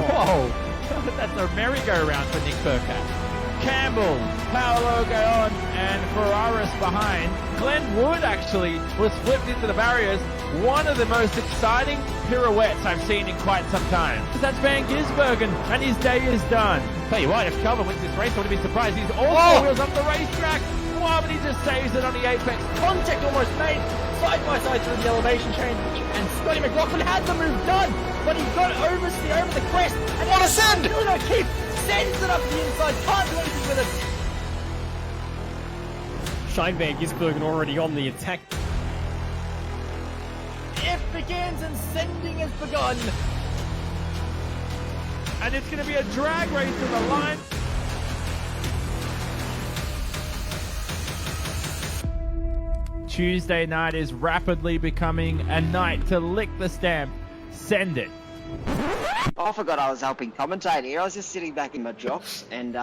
Whoa, that's a merry-go-round for Nick Burkett. Campbell, Paolo on, and Ferraris behind. Glenn Wood actually was flipped into the barriers. One of the most exciting pirouettes I've seen in quite some time. That's Van Gisbergen, and his day is done. Tell you what, if Calvin wins this race, I wouldn't be surprised. He's all four wheels up the racetrack. Wow, but he just saves it on the apex. Contact almost made, side by side through the elevation change, and Scotty McLaughlin had the move done, but he got over the crest. And what a send! Keith sends it up the inside, can't do anything with it. Shane Van Gisbergen already on the attack. It begins and sending has begun. And it's going to be a drag race to the line. Tuesday night is rapidly becoming a night to lick the stamp. Send it. Oh, I forgot I was helping commentate here. I was just sitting back in my jocks and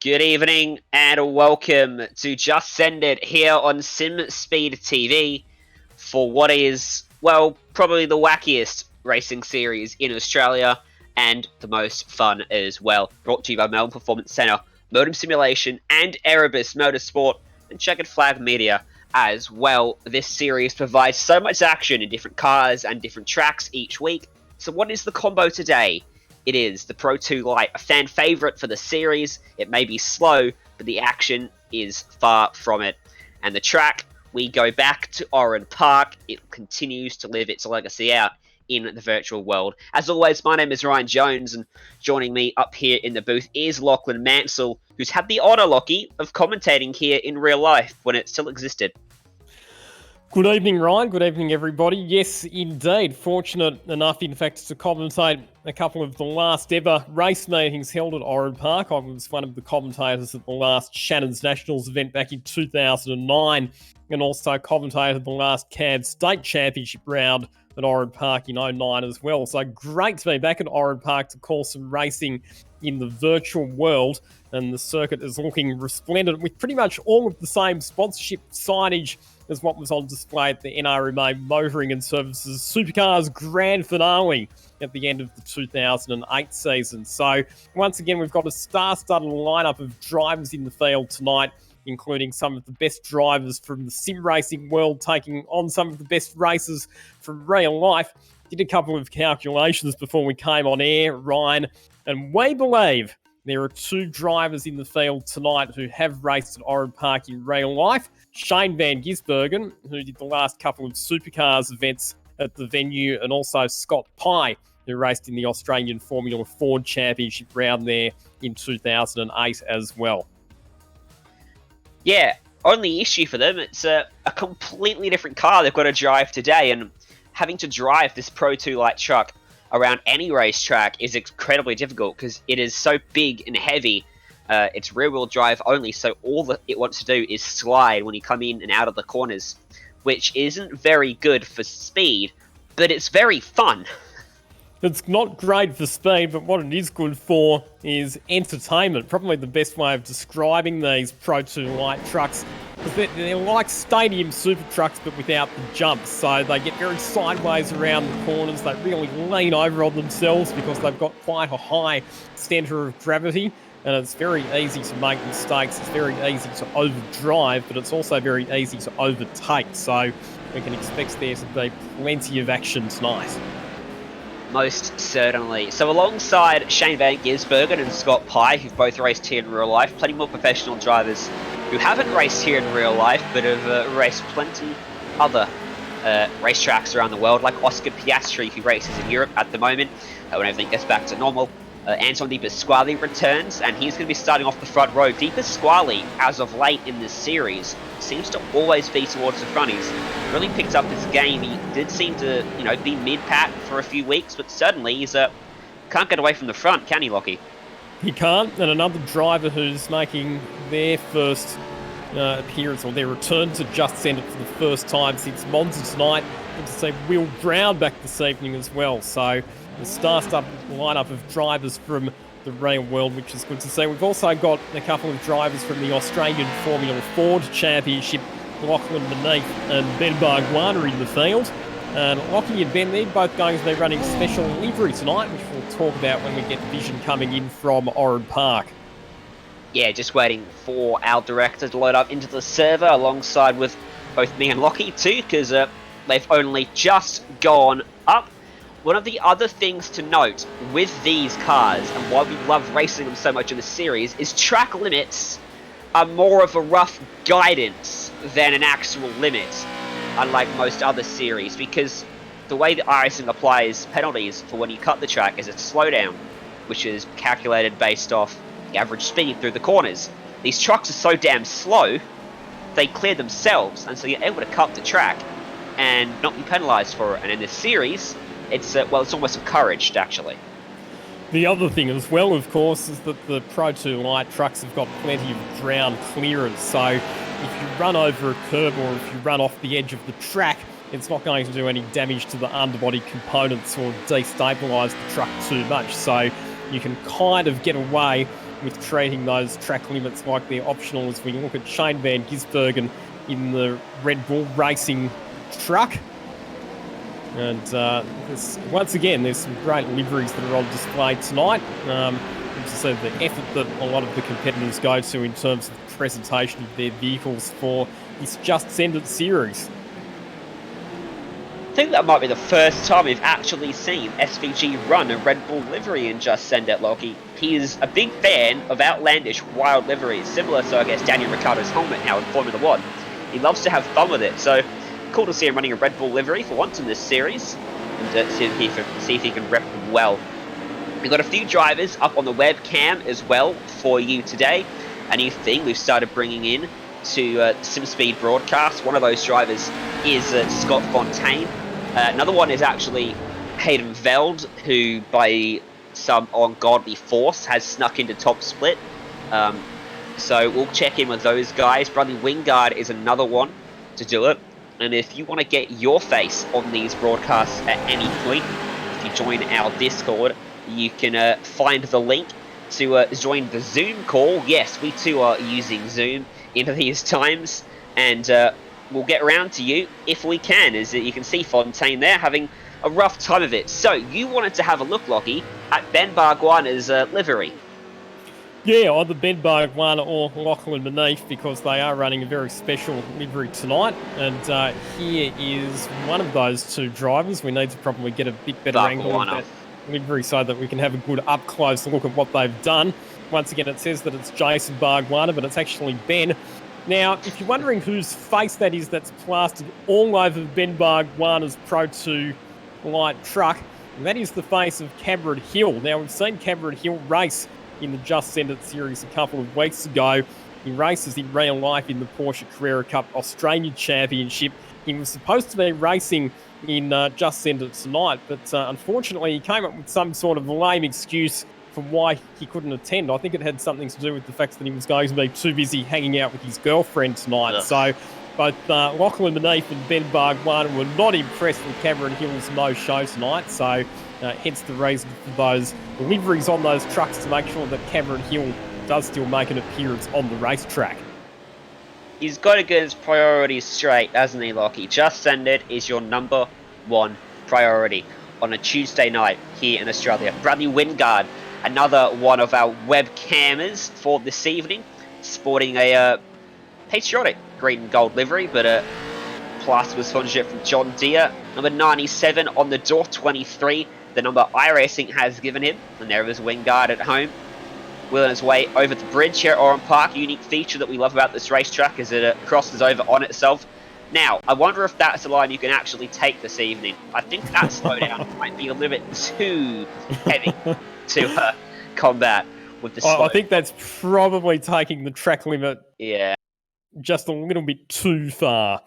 Good evening and welcome to Just Send It here on SimSpeed TV for what is, well, probably the wackiest racing series in Australia and the most fun as well. Brought to you by Melbourne Performance Centre, Modem Simulation and Erebus Motorsport and Checkered Flag Media as well. This series provides so much action in different cars and different tracks each week. So what is the combo today? It is the Pro 2 Lite, a fan favourite for the series. It may be slow, but the action is far from it. And the track, we go back to Oran Park. It continues to live its legacy out in the virtual world. As always, my name is Ryan Jones, and joining me up here in the booth is Lachlan Mansell, who's had the honour, Lockie, of commentating here in real life when it still existed. Good evening, Ryan. Good evening, everybody. Yes, indeed. Fortunate enough, in fact, to commentate a couple of the last ever race meetings held at Oran Park. I was one of the commentators at the last Shannon's Nationals event back in 2009 and also commentated the last CAD State Championship round at Oran Park in 2009 as well. So great to be back at Oran Park to call some racing in the virtual world. And the circuit is looking resplendent with pretty much all of the same sponsorship signage as what was on display at the NRMA Motoring and Services Supercars Grand Finale at the end of the 2008 season. So once again, we've got a star-studded lineup of drivers in the field tonight, including some of the best drivers from the sim racing world taking on some of the best races from real life. Did a couple of calculations before we came on air, Ryan, and we believe there are two drivers in the field tonight who have raced at Oran Park in real life. Shane Van Gisbergen, who did the last couple of supercars events at the venue, and also Scott Pye, who raced in the Australian Formula Ford Championship round there in 2008 as well. Yeah, only issue for them, it's a completely different car they've got to drive today, and having to drive this Pro 2 Lite truck around any racetrack is incredibly difficult because it is so big and heavy. It's rear-wheel drive only, so all that it wants to do is slide when you come in and out of the corners, which isn't very good for speed, but it's very fun. It's not great for speed, but what it is good for is entertainment. Probably the best way of describing these Pro 2 Lite trucks is that they're like stadium super trucks, but without the jumps. So they get very sideways around the corners. They really lean over on themselves because they've got quite a high centre of gravity. And it's very easy to make mistakes. It's very easy to overdrive, but it's also very easy to overtake. So we can expect there to be plenty of action tonight. Most certainly. So alongside Shane Van Gisbergen and Scott Pye, who've both raced here in real life, plenty more professional drivers who haven't raced here in real life, but have raced plenty other racetracks around the world, like Oscar Piastri, who races in Europe at the moment, when everything gets back to normal. Anton Di Pasquale returns, and he's going to be starting off the front row. Di Pasquale, as of late in this series, seems to always be towards the front. He's really picked up his game. He did seem to, be mid-pat for a few weeks, but suddenly he's can't get away from the front, can he, Lockie? He can't. And another driver who's making their first appearance or their return to Just Send It for the first time since Monza tonight. Good to see Will Brown back this evening as well. So the star-studded lineup of drivers from the real world, which is good to see. We've also got a couple of drivers from the Australian Formula Ford Championship, Lachlan Beneath and Ben Bargwanna in the field. And Lockie and Ben, they're both going to be running special livery tonight, which we'll talk about when we get vision coming in from Oran Park. Yeah, just waiting for our director to load up into the server alongside with both me and Lockie too, because they've only just gone up. One of the other things to note with these cars, and why we love racing them so much in the series, is track limits are more of a rough guidance than an actual limit, unlike most other series, because the way that iRacing applies penalties for when you cut the track is a slowdown, which is calculated based off the average speed through the corners. These trucks are so damn slow, they clear themselves, and so you're able to cut the track and not be penalised for it. And in this series, it's it's almost encouraged, actually. The other thing as well, of course, is that the Pro 2 light trucks have got plenty of ground clearance, so if you run over a curb or if you run off the edge of the track, it's not going to do any damage to the underbody components or destabilise the truck too much, so you can kind of get away with treating those track limits like they're optional as we look at Shane Van Gisbergen in the Red Bull Racing truck. And once again, there's some great liveries that are on display tonight. So the effort that a lot of the competitors go to in terms of the presentation of their vehicles for this Just Send It series. I think that might be the first time we've actually seen SVG run a Red Bull livery in Just Send It, Lockie. He is a big fan of outlandish, wild liveries, similar to, I guess, Daniel Ricciardo's helmet now in Formula 1. He loves to have fun with it, so cool to see him running a Red Bull livery for once in this series, and see if he can rep them well. We've got a few drivers up on the webcam as well for you today. A new thing we've started bringing in to SimSpeed broadcast. One of those drivers is Scott Fontaine. Another one is actually Hayden Veld, who by some ungodly force has snuck into top split. So we'll check in with those guys. Bradley Wingard is another one to do it. And if you want to get your face on these broadcasts at any point, if you join our Discord, you can find the link to join the Zoom call. Yes, we too are using Zoom in these times, and we'll get around to you if we can. As you can see Fontaine there having a rough time of it. So you wanted to have a look, Lockie, at Ben Bargwanna's livery. Yeah, either Ben Bargwanna or Lachlan Beneath, because they are running a very special livery tonight. And here is one of those two drivers. We need to probably get a bit better angle of that livery so that we can have a good up-close look at what they've done. Once again, it says that it's Jason Bargwanna, but it's actually Ben. Now, if you're wondering whose face that is that's plastered all over Ben Bargwanna's Pro 2 light truck, that is the face of Cameron Hill. Now, we've seen Cameron Hill race in the Just Send It series a couple of weeks ago. He races in real life in the Porsche Carrera Cup Australian Championship. He was supposed to be racing in Just Send It tonight, but unfortunately he came up with some sort of lame excuse for why he couldn't attend. I think it had something to do with the fact that he was going to be too busy hanging out with his girlfriend tonight. Ugh. So both Lachlan Beneath and Ben Bargwanna were not impressed with Cameron Hill's no-show tonight, so hence the reason for those liveries on those trucks to make sure that Cameron Hill does still make an appearance on the racetrack. He's got to get his priorities straight, hasn't he, Lockie? Just Send It is your number one priority on a Tuesday night here in Australia. Bradley Wingard, another one of our webcammers for this evening, sporting a patriotic green and gold livery, but plastered with sponsorship from John Deere. Number 97 on the door, 23, the number iRacing has given him. And there is Wingard at home, wheeling his way over the bridge here at Oran Park. A unique feature that we love about this racetrack is that it crosses over on itself. Now, I wonder if that's a line you can actually take this evening. I think that slowdown might be a little bit too heavy to combat with the slow. I think that's probably taking the track limit just a little bit too far.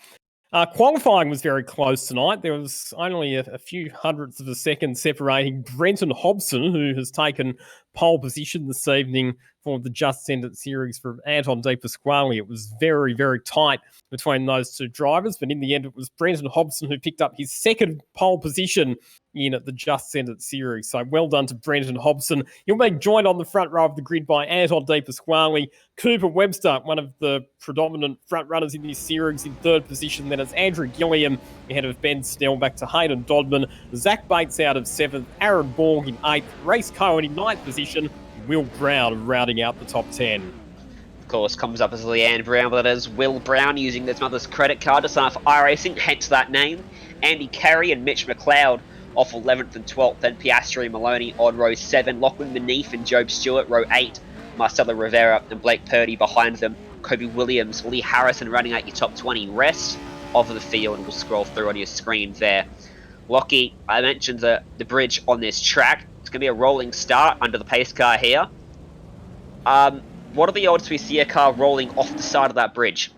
Qualifying was very close tonight. There was only a few hundredths of a second separating Brenton Hobson, who has taken pole position this evening for the Just Send It series from Anton De Pasquale. It was very, very tight between those two drivers, but in the end it was Brenton Hobson who picked up his second pole position in the Just Send It series. So well done to Brenton Hobson. He'll be joined on the front row of the grid by Anton De Pasquale, Cooper Webster, one of the predominant front runners in this series, in third position. Then it's Andrew Gilliam ahead of Ben Snell, back to Hayden Dodman, Zach Bates out of seventh, Aaron Borg in eighth, Race Cohen in ninth position, Will Brown rounding out the top 10. Of course, comes up as Leanne Brown, but it is Will Brown using his mother's credit card to sign up for iRacing, hence that name. Andy Carey and Mitch McLeod off 11th and 12th, then Piastri and Maloney on row 7, Lachlan Manif and Job Stewart, row 8, Marcelo Rivera and Blake Purdy behind them, Kobe Williams, Lee Harrison running out your top 20. Rest of the field, we'll scroll through on your screen there. Lockie, I mentioned the bridge on this track. It's going to be a rolling start under the pace car here. What are the odds we see a car rolling off the side of that bridge?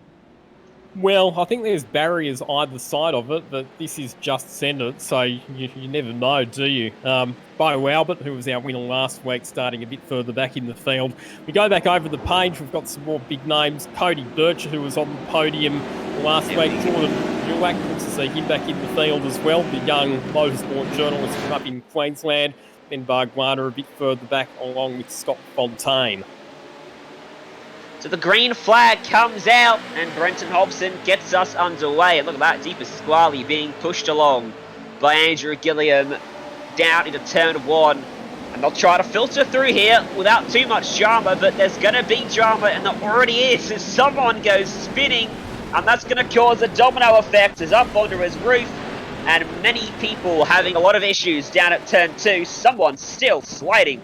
Well, I think there's barriers either side of it, but this is Just Send It, so you never know, do you? Bo Albert, who was our winner last week, starting a bit further back in the field. We go back over the page, we've got some more big names. Cody Bircher, who was on the podium last week. Jordan Buack, good to see him back in the field as well, the young motorsport journalist from up in Queensland. Ben Barguana a bit further back, along with Scott Fontaine. So the green flag comes out and Brenton Hobson gets us underway. And look at that, De Pasquale being pushed along by Andrew Gilliam down into turn 1. And they'll try to filter through here without too much drama, but there's going to be drama, and there already is as someone goes spinning. And that's going to cause a domino effect as up onto his roof. And many people having a lot of issues down at turn 2. Someone still sliding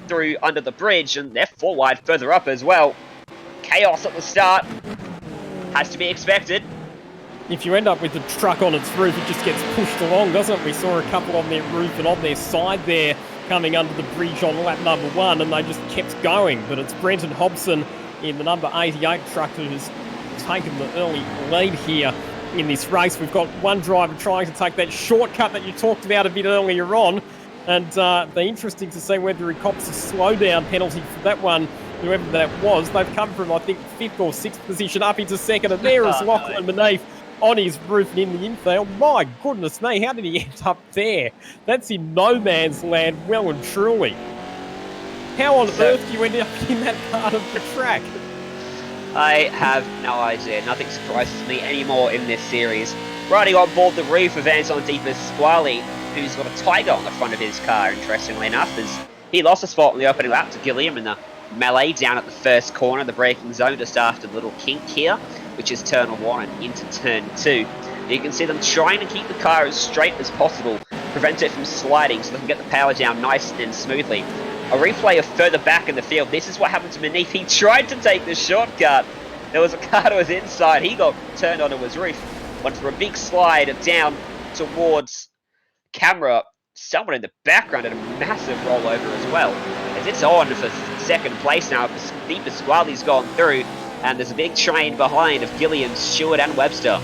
through under the bridge, and they're 4 wide further up as well. Chaos at the start. Has to be expected. If you end up with the truck on its roof, it just gets pushed along, doesn't it? We saw a couple on their roof and on their side there coming under the bridge on lap number 1, and they just kept going. But it's Brenton Hobson in the number 88 truck who's taken the early lead here in this race. We've got one driver trying to take that shortcut that you talked about a bit earlier on. And they're interesting to see whether he cops a slowdown penalty for that one, whoever that was. They've come from, I think, 5th or 6th position up into 2nd. And there is Lachlan Manif on his roof and in the infield. My goodness me, how did he end up there? That's in no man's land, well and truly. How on earth do you end up in that part of the track? I have no idea. Nothing surprises me anymore in this series. Riding on board the roof of Anton De Pasquale, who's got a tiger on the front of his car, interestingly enough, as he lost a spot in the opening lap to Gilliam in the melee down at the first corner, the braking zone, just after the little kink here, which is turn 1 and into turn 2. You can see them trying to keep the car as straight as possible, prevent it from sliding so they can get the power down nice and smoothly. A replay of further back in the field. This is what happened to Manif. He tried to take the shortcut. There was a car to his inside. He got turned onto his roof. Went for a big slide down towards camera. Someone in the background had a massive rollover as well. As it's on for 2nd place now. De Pasquale's gone through. And there's a big train behind of Gilliam, Stewart and Webster.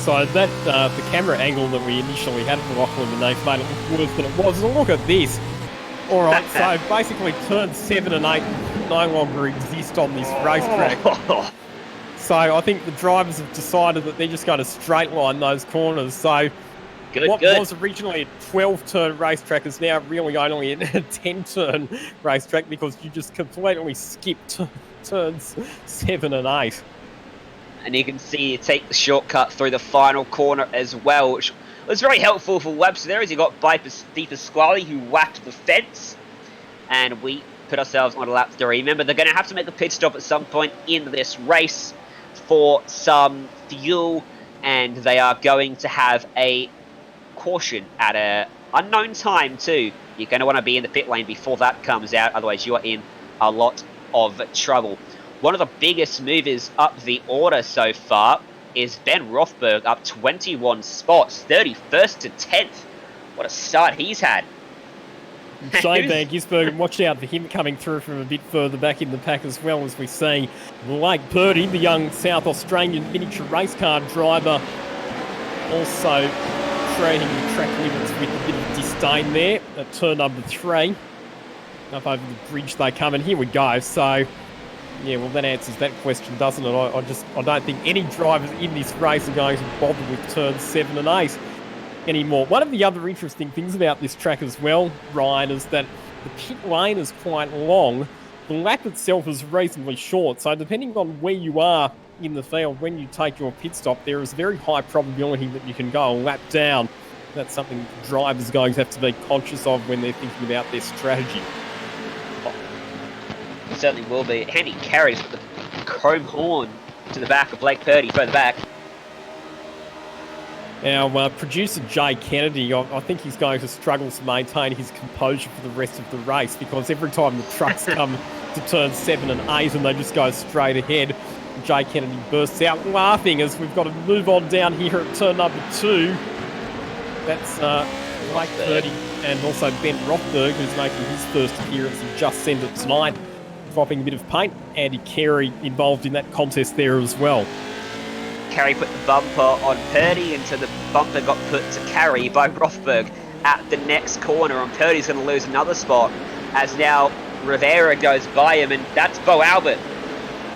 So that the camera angle that we initially had for Lachlan Manif made it look worse than it was. And look at this. All right, so basically turns 7 and 8 no longer exist on this racetrack. So I think the drivers have decided that they're just going to straight line those corners. So what was originally a 12-turn racetrack is now really only a 10-turn racetrack because you just completely skipped turns 7 and 8. And you can see you take the shortcut through the final corner as well, which was very helpful for Webster there as he got by De Pasquale, who whacked the fence. And we put ourselves on lap 3. Remember, they're going to have to make a pit stop at some point in this race for some fuel, and they are going to have a caution at an unknown time too. You're going to want to be in the pit lane before that comes out, otherwise you are in a lot of trouble. One of the biggest movers up the order so far is Ben Rothberg, up 21 spots, 31st to 10th. What a start he's had. Shane Van Gisbergen, watch out for him coming through from a bit further back in the pack as well, as we see Blake Purdy, the young South Australian miniature race car driver, also treating the track limits with a bit of disdain there at turn number 3. Up over the bridge they come, and here we go. So, yeah, well, that answers that question, doesn't it? I don't think any drivers in this race are going to bother with turns 7 and 8 anymore. One of the other interesting things about this track as well, Ryan, is that the pit lane is quite long. The lap itself is reasonably short, so depending on where you are in the field when you take your pit stop, there is a very high probability that you can go a lap down. That's something drivers are going to have to be conscious of when they're thinking about their strategy. Certainly will be. Handy carries with the chrome horn to the back of Blake Purdy, further back. Our producer Jay Kennedy, I think he's going to struggle to maintain his composure for the rest of the race, because every time the trucks come to turn 7 and 8 and they just go straight ahead, Jay Kennedy bursts out laughing as we've got to move on down here at turn number 2. That's Blake Purdy and also Ben Rothberg, who's making his first appearance in Just Send It tonight, dropping a bit of paint. Andy Carey involved in that contest there as well. Carey put the bumper on Purdy, and so the bumper got put to Carey by Rothberg at the next corner, and Purdy's going to lose another spot as now Rivera goes by him, and that's Bo Albert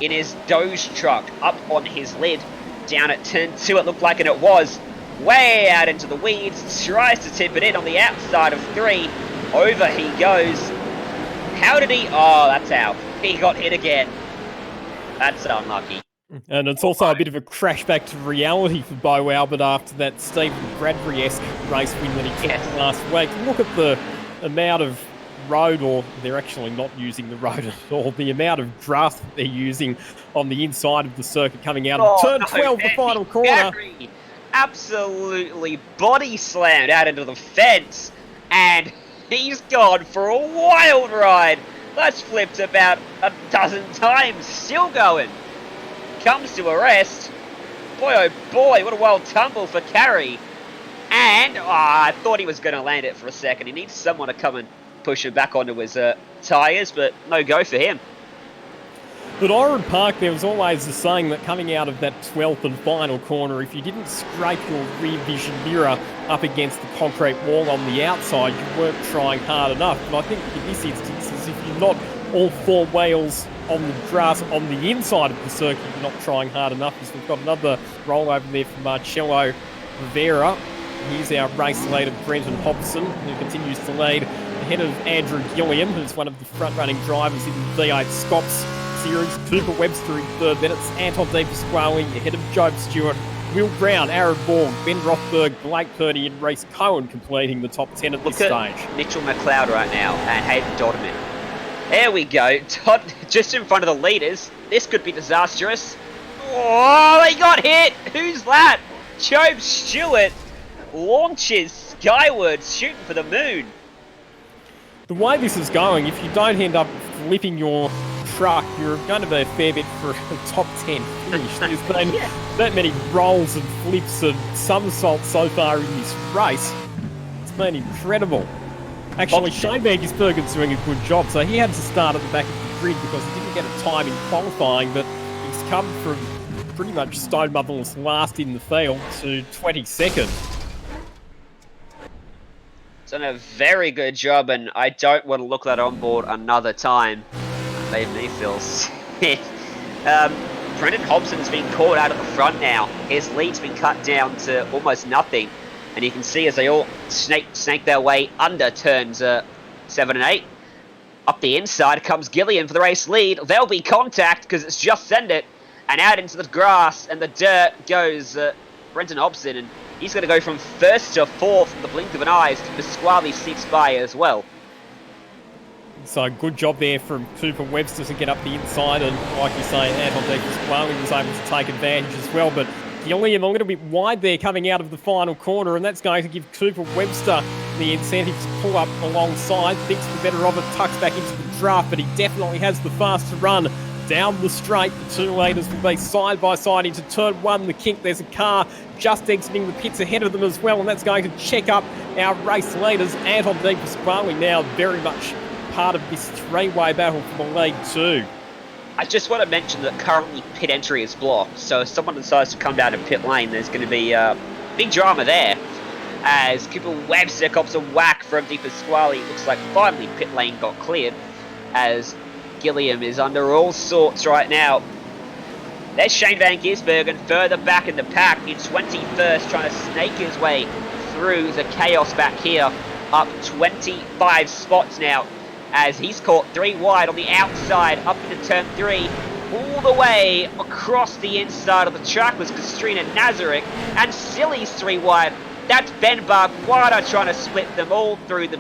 in his Doge truck up on his lid down at turn 2 it looked like, and it was way out into the weeds, tries to tip it in on the outside of 3, over he goes. How did he? Oh, that's out. He got hit again. That's unlucky. And it's also a bit of a crash back to reality for Bo Albert after that Stephen Bradbury-esque race win that he took last week. Look at the amount of road, or they're actually not using the road at all, the amount of grass that they're using on the inside of the circuit coming out of turn 12, the final corner. Gary absolutely body slammed out into the fence, and he's gone for a wild ride. That's flipped about a dozen times, still going. Comes to a rest. Boy, oh boy, what a wild tumble for Carey. And I thought he was going to land it for a second. He needs someone to come and push him back onto his tyres, but no go for him. At Oran Park, there was always the saying that coming out of that 12th and final corner, if you didn't scrape your rear vision mirror up against the concrete wall on the outside, you weren't trying hard enough. But I think in this instance, if you're not all 4 wheels on the grass on the inside of the circuit, you're not trying hard enough, as we've got another rollover there from Marcello Rivera. Here's our race leader, Brenton Hobson, who continues to lead ahead of Andrew Gilliam, who's one of the front-running drivers in the V8 Scops series. Cooper Webster in 3rd, then it's Anton De Pasquale ahead of Job Stewart, Will Brown, Aaron Borg, Ben Rothberg, Blake Purdy and Reece Cohen completing the top 10 at this stage. Look at Mitchell McLeod right now and Hayden Dodman. There we go, Todd just in front of the leaders. This could be disastrous. Oh, they got hit! Who's that? Job Stewart launches skyward, shooting for the moon. The way this is going, if you don't end up flipping your truck, you're going to be a fair bit for a top 10 finish. There's been that many rolls and flips and somersaults so far in this race. It's been incredible. Actually, Shane Bergen's doing a good job. So he had to start at the back of the grid because he didn't get a time in qualifying, but he's come from pretty much stone motherless last in the field to 22nd. Done a very good job, and I don't want to look that on board another time. Made me feel sick. Brendan Hobson's been caught out at the front now. His lead's been cut down to almost nothing. And you can see as they all snake their way under turns 7 and 8. Up the inside comes Gillian for the race lead. There'll be contact because it's Just Send It. And out into the grass and the dirt goes Brendan Hobson. And he's going to go from 1st to 4th in the blink of an eye. Pasquale sits by as well. So good job there from Cooper Webster to get up the inside. And like you say, Anton De Pasquale was able to take advantage as well. But Gilliam a little bit wide there coming out of the final corner, and that's going to give Cooper Webster the incentive to pull up alongside. Thinks the better of it, tucks back into the draft, but he definitely has the faster run down the straight. The 2 leaders will be side by side into turn 1. The kink, there's a car just exiting the pits ahead of them as well, and that's going to check up our race leaders. Anton De Pasquale now very much part of this 3-way battle for the lead too. I just want to mention that currently pit entry is blocked, so if someone decides to come down to pit lane, there's going to be big drama there. as Cooper Webster cops a whack from Deepa Squally. Looks like finally pit lane got cleared as Gilliam is under all sorts right now. There's Shane Van Gisbergen further back in the pack in 21st, trying to snake his way through the chaos back here, up 25 spots now, as he's caught 3 wide on the outside, up into turn 3, all the way across the inside of the track was Kastrina Nazarick, and Silly's 3 wide. That's Ben Barguada trying to split them all through the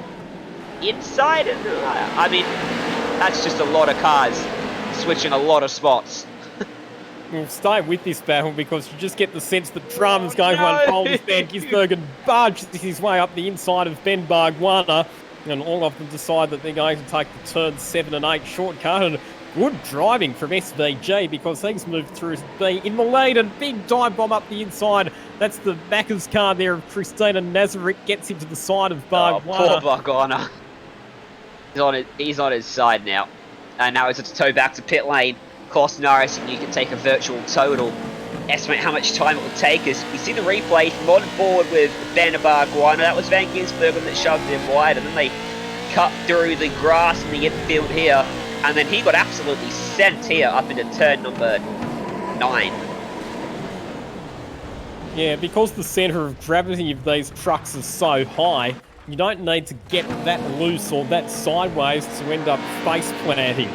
inside, and I mean, that's just a lot of cars switching a lot of spots. We'll stay with this battle because you just get the sense that Drum's going to unfold as Van Gisbergen barges his way up the inside of Ben Barguana, and all of them decide that they're going to take the turn 7 and 8 shortcut. And good driving from SVG because he's moved through B in the lead, and big dive bomb up the inside. That's the Macca's car there of Christina Nazarick, gets into the side of Barguana. Oh, poor Barguana. He's on his side now. And now it's a tow back to pit lane. Of course, in RSing, you can take a virtual total, estimate how much time it will take us. You see the replay from on board with Ben Barguana. That was Van Gisbergen that shoved him wide, and then they cut through the grass in the infield here, and then he got absolutely sent here up into turn number 9. Yeah, because the centre of gravity of these trucks is so high, you don't need to get that loose or that sideways to end up face planting.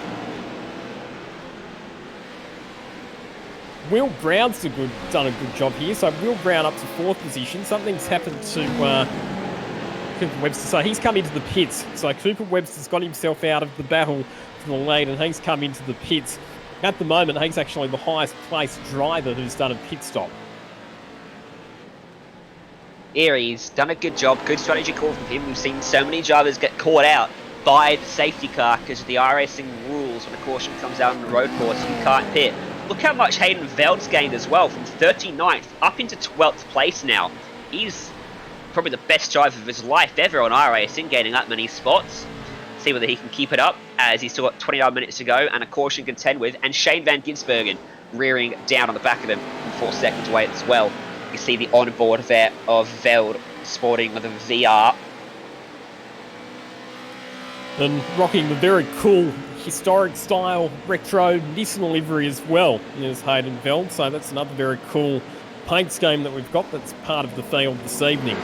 Will Brown's done a good job here, so Will Brown up to 4th position. Something's happened to Cooper Webster, so he's come into the pits. So Cooper Webster's got himself out of the battle for the lead, and he's come into the pits. At the moment, he's actually the highest placed driver who's done a pit stop. Here he's done a good job, good strategy call from him. We've seen so many drivers get caught out by the safety car because of the iRacing rules. When a caution comes out on the road course, you can't pit. Look how much Hayden Veld's gained as well, from 39th up into 12th place now. He's probably the best driver of his life ever on iRacing, gaining that many spots. See whether he can keep it up, as he's still got 29 minutes to go and a caution to contend with. And Shane Van Gisbergen rearing down on the back of him from 4 seconds away as well. You see the onboard there of Veld sporting with a VR. And rocking the very cool historic style retro Nissan livery as well is Hayden Veld, so that's another very cool paint scheme that we've got that's part of the field this evening.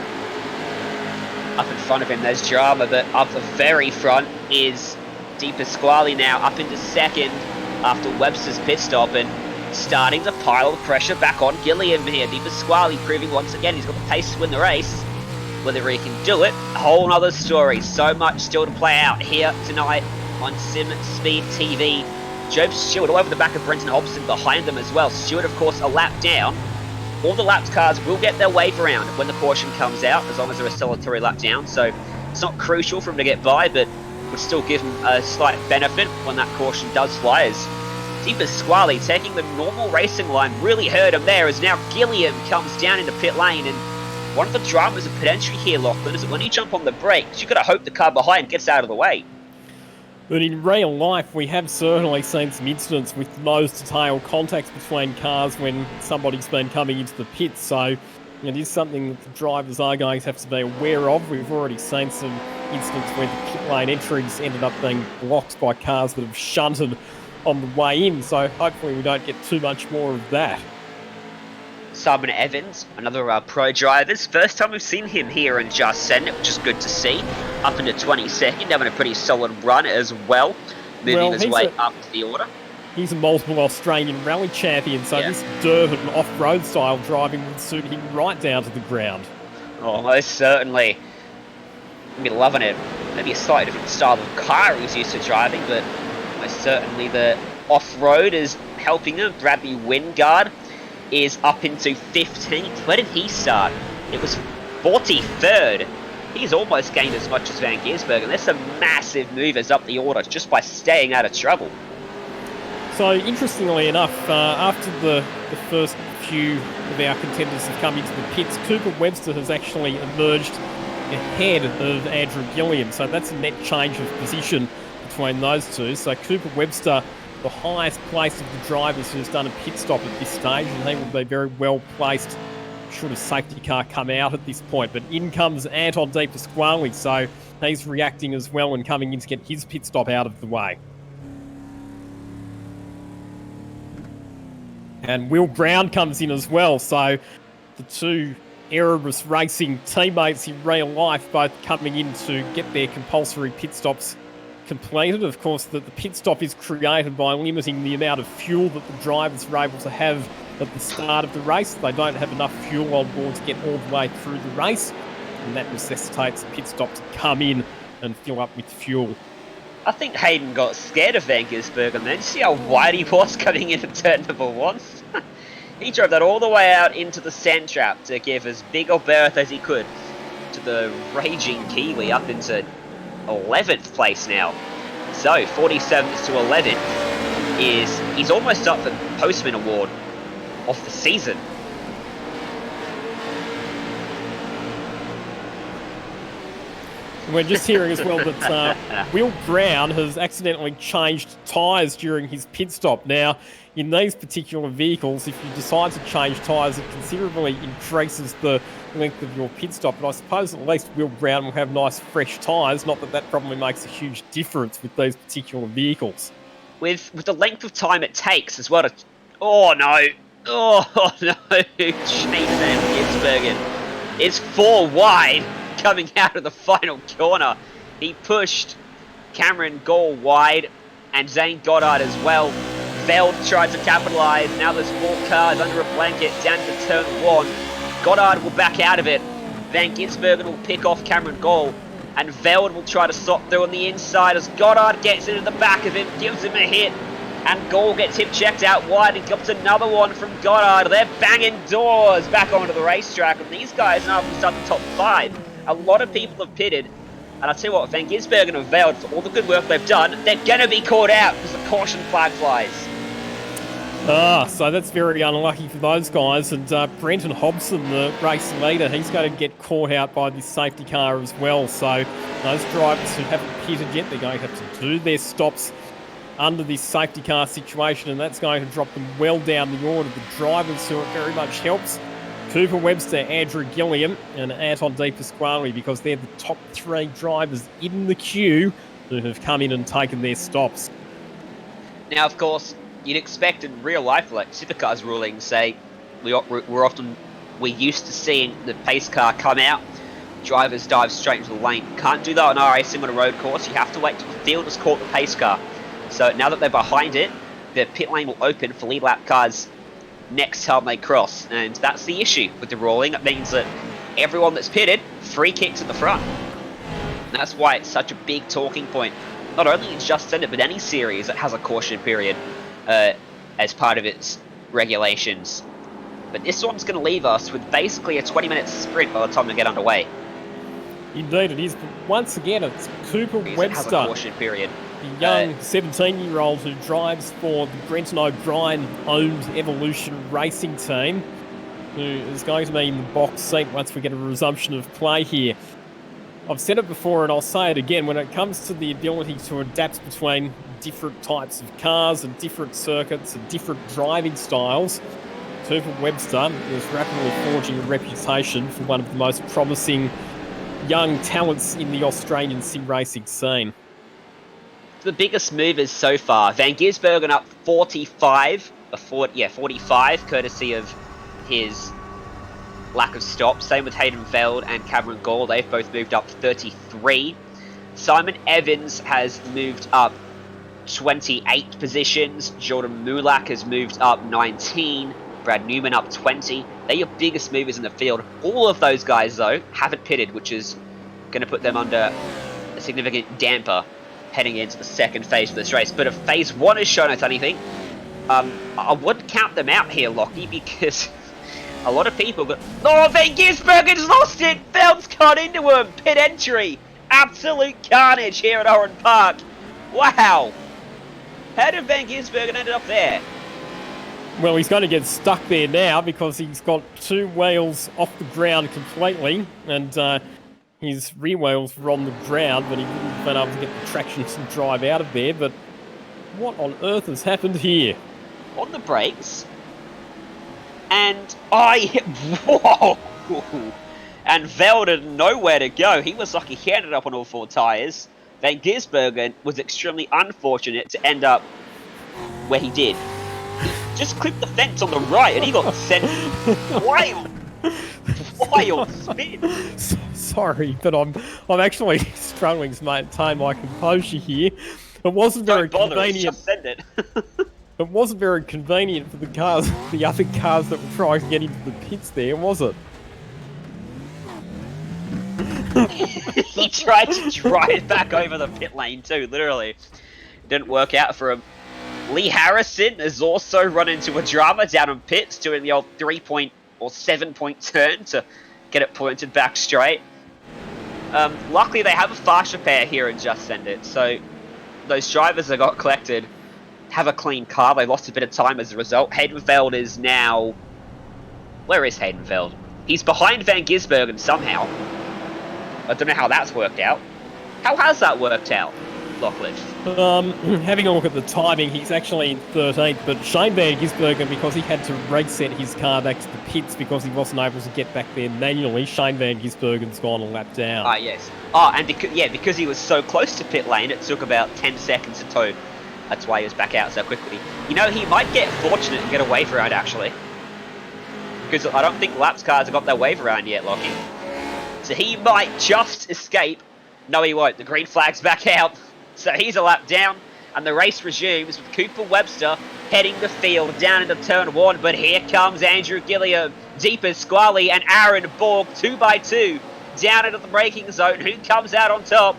Up in front of him there's drama, but up the very front is Deepa Squally now up into 2nd after Webster's pit stop, and starting to pile the pressure back on Gilliam here. Deepa Squally proving once again he's got the pace to win the race. Whether he can do it, a whole nother story. So much still to play out here tonight on SimSpeed TV. Job Stewart all over the back of Brenton Hobson behind them as well. Stewart, of course, a lap down. All the lapped cars will get their wave around when the caution comes out, as long as they're a solitary lap down. So it's not crucial for him to get by, but would still give him a slight benefit when that caution does fly. As Deepa Squally taking the normal racing line really hurt him there, as now Gilliam comes down into pit lane. And one of the dramas of potentially here, Lachlan, is that when you jump on the brakes, you've got to hope the car behind gets out of the way. But in real life, we have certainly seen some incidents with nose-to-tail contacts between cars when somebody's been coming into the pits, so it is something that the drivers are going to have to be aware of. We've already seen some incidents where the pit lane entries ended up being blocked by cars that have shunted on the way in, so hopefully we don't get too much more of that. Simon Evans, another pro drivers. First time we've seen him here in Just Send It, which is good to see. Up into 22nd, having a pretty solid run as well. Moving his way up to the order. He's a multiple Australian rally champion, so this dirt and off-road style driving would suit him right down to the ground. Oh, most certainly. I'll be loving it. Maybe a slightly different style of car he's used to driving, but most certainly the off-road is helping him. Bradley Wingard is up into 15th. Where did he start? It was 43rd. He's almost gained as much as Van Gisbergen. There's some massive movers up the order just by staying out of trouble. So, interestingly enough, after the first few of our contenders have come into the pits, Cooper Webster has actually emerged ahead of Andrew Gilliam. So that's a net change of position between those two. So Cooper Webster, the highest placed of the drivers who's done a pit stop at this stage, and he will be very well placed should a safety car come out at this point. But in comes Anton De Pasquale, so he's reacting as well and coming in to get his pit stop out of the way. And Will Brown comes in as well, so the two Erebus Racing teammates in real life both coming in to get their compulsory pit stops completed. Of course, the pit stop is created by limiting the amount of fuel that the drivers are able to have at the start of the race. They don't have enough fuel on board to get all the way through the race, and that necessitates the pit stop to come in and fill up with fuel. I think Hayden got scared of Van Gisbergen then. See how wide he was coming into turn number 1? He drove that all the way out into the sand trap to give as big a berth as he could to the raging Kiwi up into 11th place now. So 47th to 11th he's almost up for the Postman Award of the season. We're just hearing as well that Will Brown has accidentally changed tyres during his pit stop. Now, in these particular vehicles, if you decide to change tyres, it considerably increases the length of your pit stop. But I suppose at least Will Brown will have nice fresh tyres, not that that probably makes a huge difference with these particular vehicles. With the length of time it takes as well to... Oh no! Oh no! Chase Van Gisbergen is 4 wide coming out of the final corner. He pushed Cameron Gall wide and Zane Goddard as well. Veld tried to capitalise. Now there's 4 cars under a blanket down to turn 1. Goddard will back out of it. Van Gisbergen will pick off Cameron Gall. And Veld will try to stop through on the inside as Goddard gets into the back of him, gives him a hit. And Gall gets him checked out wide and comes another one from Goddard. They're banging doors back onto the racetrack. And these guys now have start the top 5. A lot of people have pitted. And I'll tell you what, Van Gisbergen and Veld, for all the good work they've done, they're going to be caught out because the caution flag flies. So that's very unlucky for those guys. And Brenton Hobson, the race leader, he's going to get caught out by this safety car as well. So those drivers who haven't pitted yet, they're going to have to do their stops under this safety car situation, and that's going to drop them well down the order. The drivers who it very much helps, Cooper Webster, Andrew Gilliam and Anton De Pasquale, because they're the top 3 drivers in the queue who have come in and taken their stops. Now, of course, you'd expect in real life, like Supercars rulings say, we're used to seeing the pace car come out, drivers dive straight into the lane. Can't do that on our racing on a road course. You have to wait till the field has caught the pace car. So now that they're behind it, the pit lane will open for lead lap cars next time they cross. And that's the issue with the ruling. It means that everyone that's pitted, free kicks at the front. And that's why it's such a big talking point. Not only in Just Send It, but any series that has a caution period as part of its regulations. But this one's going to leave us with basically a 20-minute sprint by the time we get underway. Indeed it is, but once again it's Cooper It Webster, has a caution period. the young 17-year-old who drives for the Brenton O'Brien-owned Evolution Racing team, who is going to be in the box seat once we get a resumption of play here. I've said it before and I'll say it again, when it comes to the ability to adapt between different types of cars and different circuits and different driving styles, Cooper Webster is rapidly forging a reputation for one of the most promising young talents in the Australian sim racing scene. The biggest movers so far, Van Gisbergen up 45, courtesy of his lack of stops. Same with Hayden Veld and Cameron Gall, they've both moved up 33. Simon Evans has moved up 28 positions. Jordan Mulak has moved up 19. Brad Newman up 20. They're your biggest movers in the field. All of those guys, though, haven't pitted, which is going to put them under a significant damper heading into the second phase of this race. But if phase 1 has shown us anything, I would count them out here, Lockie, because a lot of people go, oh, Van Gisbergen's lost it! Veld's cut into him! Pit entry! Absolute carnage here at Oran Park! Wow! How did Van Gisbergen end up there? Well, he's going to get stuck there now because he's got 2 wheels off the ground completely, and his rear wheels were on the ground, but he wouldn't have been able to get the traction to drive out of there. But what on earth has happened here? On the brakes, And whoa! And Veld had nowhere to go. He was lucky he ended up on all 4 tyres. Van Gisbergen was extremely unfortunate to end up where he did. He just clipped the fence on the right and he got sent wild spin. Sorry, but I'm actually struggling to maintain my composure here. It wasn't very Don't bother, convenient. just send it. It wasn't very convenient for the cars, the other cars that were trying to get into the pits there, was it? He tried to drive back over the pit lane too, literally. Didn't work out for him. Lee Harrison has also run into a drama down in pits, doing the old 3-point or 7-point turn to get it pointed back straight. Luckily, they have a fast repair here in Just Send It, so those drivers that got collected have a clean car. They lost a bit of time as a result. Haydenfeld is now... Where is Haydenfeld? He's behind Van Gisbergen somehow. I don't know how that's worked out. How has that worked out, Lachlan? Having a look at the timing, he's actually in 13th, but Shane Van Gisbergen, because he had to reset his car back to the pits because he wasn't able to get back there manually, Shane Van Gisbergen's gone a lap down. Ah, yes. And because he was so close to pit lane, it took about 10 seconds to tow. That's why he was back out so quickly. You know, he might get fortunate and get a wave around, actually. Because I don't think laps cars have got their wave around yet, Lockie. So he might just escape. No, he won't. The green flag's back out. So he's a lap down. And the race resumes with Cooper Webster heading the field down into turn 1. But here comes Andrew Gilliam, Deepa Squally, and Aaron Borg 2x2 down into the braking zone. Who comes out on top?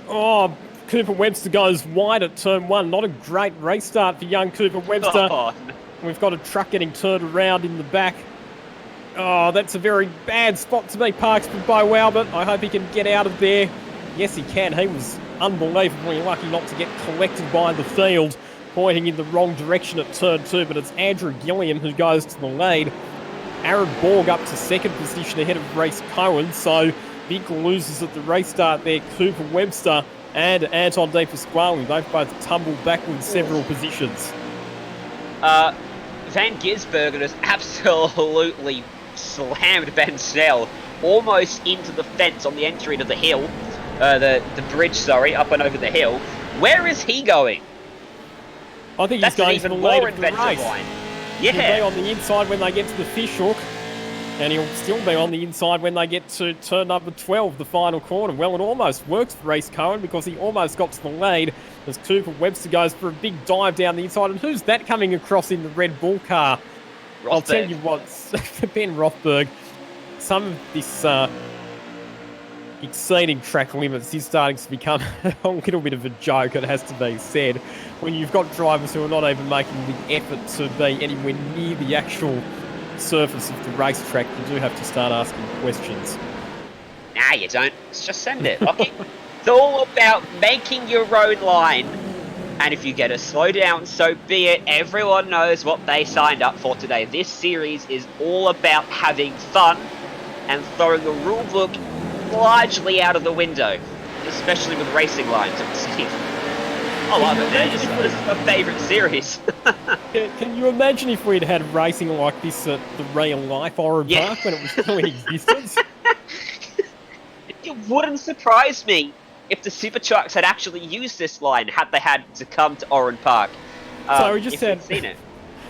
Oh, Cooper Webster goes wide at turn 1. Not a great race start for young Cooper Webster. Oh. We've got a truck getting turned around in the back. Oh, that's a very bad spot to be parked by Walbert. I hope he can get out of there. Yes, he can. He was unbelievably lucky not to get collected by the field, pointing in the wrong direction at turn 2, but it's Andrew Gilliam who goes to the lead. Aaron Borg up to second position ahead of Race Cohen, so big losers at the race start there, Cooper Webster and Anton De Pasquale. They've both tumbled backwards several positions. Van Gisbergen has absolutely slammed Ben Snell almost into the fence on the entry to the hill. The bridge, sorry, up and over the hill. Where is he going? I think That's he's going an to the even lead more of the inventive race. line. He'll be Yeah. on the inside when they get to the fishhook, and he'll still be on the inside when they get to turn number 12, the final corner. Well, it almost works for Race Cohen because he almost got to the lead as Cooper Webster goes for a big dive down the inside. And who's that coming across in the Red Bull car? I'll tell you what, Ben Rothberg, some of this exceeding track limits is starting to become a little bit of a joke, it has to be said, when you've got drivers who are not even making the effort to be anywhere near the actual surface of the racetrack. You do have to start asking questions. Nah, you don't. Just send it, okay? It's all about making your own line. And if you get a slow down, so be it. Everyone knows what they signed up for today. This series is all about having fun and throwing the rule book largely out of the window, especially with racing lines. I love it, man. This is my favourite series. Can you imagine if we'd had racing like this at the real life Oran Park when it was still in existence? It wouldn't surprise me if the super trucks had actually used this line had they had to come to Oran Park. So we just seen it.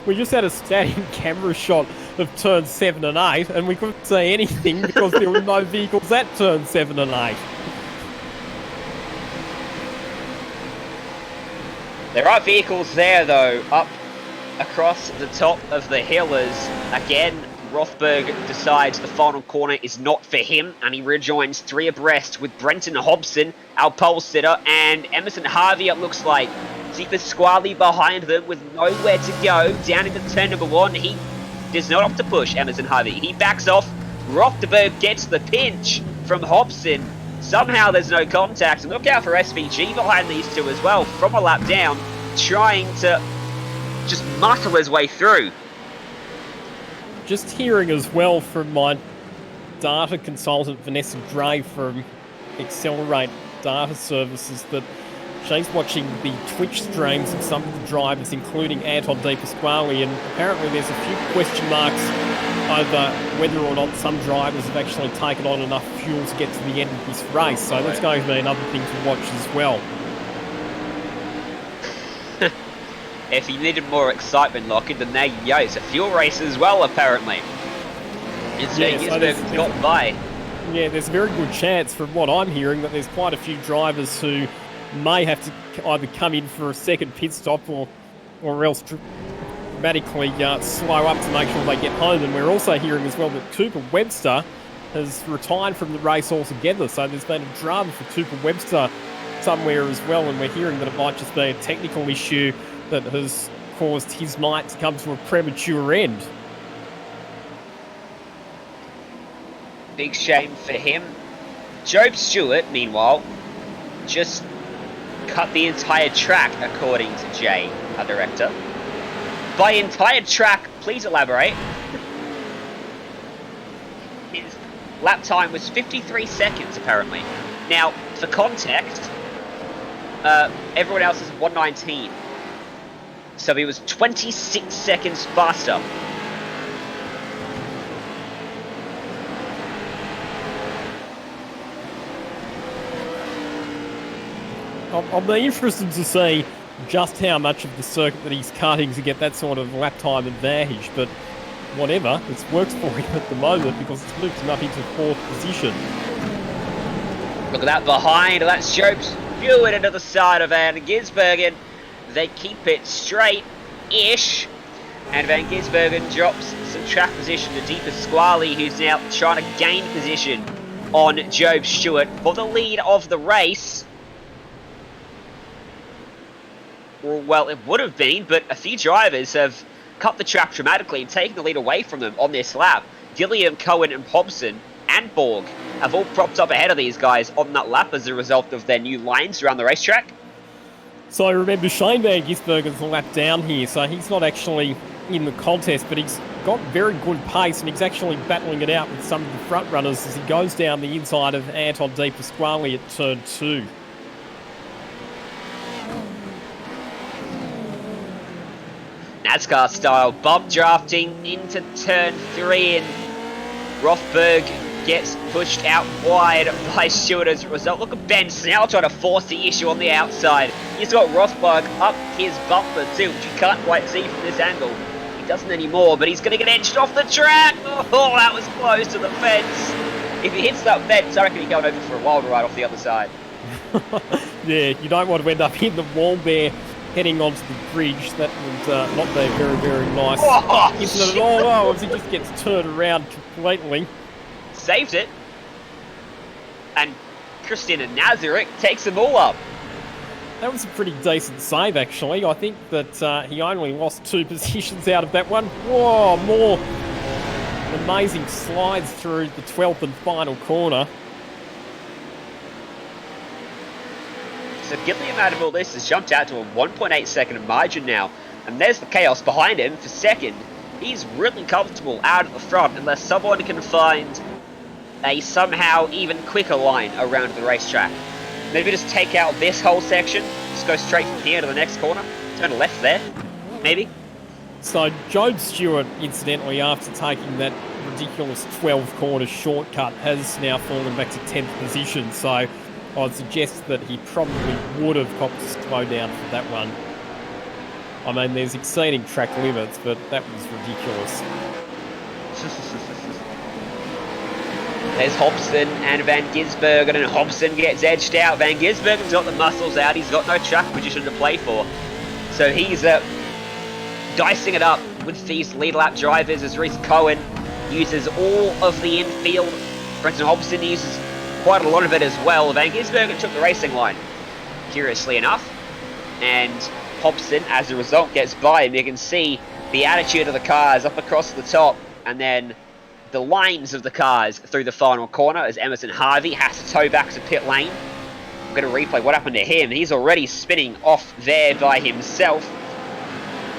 We just had a static camera shot of turn 7 and 8, and we couldn't see anything because there were no vehicles at turn 7 and 8. There are vehicles there, though, up across the top of the hill as, again, Rothberg decides the final corner is not for him, and he rejoins 3 abreast with Brenton Hobson, our pole sitter, and Emerson Harvey, it looks like. Deepa Squally behind them with nowhere to go. Down into turn number 1, he does not have to push Emerson Harvey. He backs off. Rothberg gets the pinch from Hobson. Somehow there's no contact, and look out for SVG behind these two as well, from a lap down, trying to just muscle his way through. Just hearing as well from my data consultant Vanessa Gray from Accelerate Data Services that Shay's watching the Twitch streams of some of the drivers, including Anton De Pasquale, and apparently there's a few question marks over whether or not some drivers have actually taken on enough fuel to get to the end of this race. So that's going to be another thing to watch as well. If you needed more excitement, Lockett, then there you go. It's a fuel race as well, apparently. It's got by. Yeah, there's a very good chance, from what I'm hearing, that there's quite a few drivers who may have to either come in for a second pit stop or else dramatically slow up to make sure they get home. And we're also hearing as well that Cooper Webster has retired from the race altogether. So there's been a drama for Cooper Webster somewhere as well, and we're hearing that it might just be a technical issue that has caused his night to come to a premature end. Big shame for him. Job Stewart, meanwhile, just cut the entire track, according to Jay, our director. By entire track, please elaborate. His lap time was 53 seconds, apparently. Now, for context, everyone else is 119. So he was 26 seconds faster. I'll be interested to see just how much of the circuit that he's cutting to get that sort of lap time advantage, but whatever, it's works for him at the moment because it's moved him up into 4th position. Look at that behind, that's Job Stewart into the side of Van Gisbergen. They keep it straight-ish, and Van Gisbergen drops some track position to De Pasquale, who's now trying to gain position on Job Stewart for the lead of the race. Well, it would have been, but a few drivers have cut the track dramatically and taken the lead away from them on this lap. Gilliam, Cohen and Hobson and Borg have all propped up ahead of these guys on that lap as a result of their new lines around the racetrack. So remember, Shane Van Gisbergen's a lap down here, so he's not actually in the contest, but he's got very good pace and he's actually battling it out with some of the front runners as he goes down the inside of Anton De Pasquale at turn 2. NASCAR style bump drafting into turn 3, and Rothberg gets pushed out wide by Stewart as a result. Look at Benz now trying to force the issue on the outside. He's got Rothberg up his bumper too, which you can't quite see from this angle. He doesn't anymore, but he's going to get edged off the track. Oh, that was close to the fence. If he hits that fence, I reckon he's going over for a wild ride off the other side. Yeah, you don't want to end up in the wall there, heading onto the bridge. That would not be very, very nice. Oh, isn't it at all? As he just gets turned around completely. Saved it. And Christina Nazarick takes them all up. That was a pretty decent save, actually. I think that he only lost 2 positions out of that one. Whoa, more amazing slides through the 12th and final corner. So Gilliam out of all this has jumped out to a 1.8 second margin now. And there's the chaos behind him for second. He's really comfortable out at the front unless someone can find a somehow even quicker line around the racetrack. Maybe just take out this whole section, just go straight from here to the next corner, turn left there, maybe. So Job Stewart, incidentally, after taking that ridiculous 12 corner shortcut, has now fallen back to 10th position. So I'd suggest that he probably would have copped a slow down for that one. I mean, there's exceeding track limits, but that was ridiculous. There's Hobson and Van Gisbergen, and Hobson gets edged out. Van Gisbergen's got the muscles out. He's got no track position to play for. So he's dicing it up with these lead lap drivers as Reese Cohen uses all of the infield. Brenton Hobson uses quite a lot of it as well. Van Gisbergen took the racing line, curiously enough. And Hobson, as a result, gets by him. You can see the attitude of the cars up across the top, and then the lines of the cars through the final corner as Emerson Harvey has to tow back to pit lane. I'm going to replay what happened to him. He's already spinning off there by himself.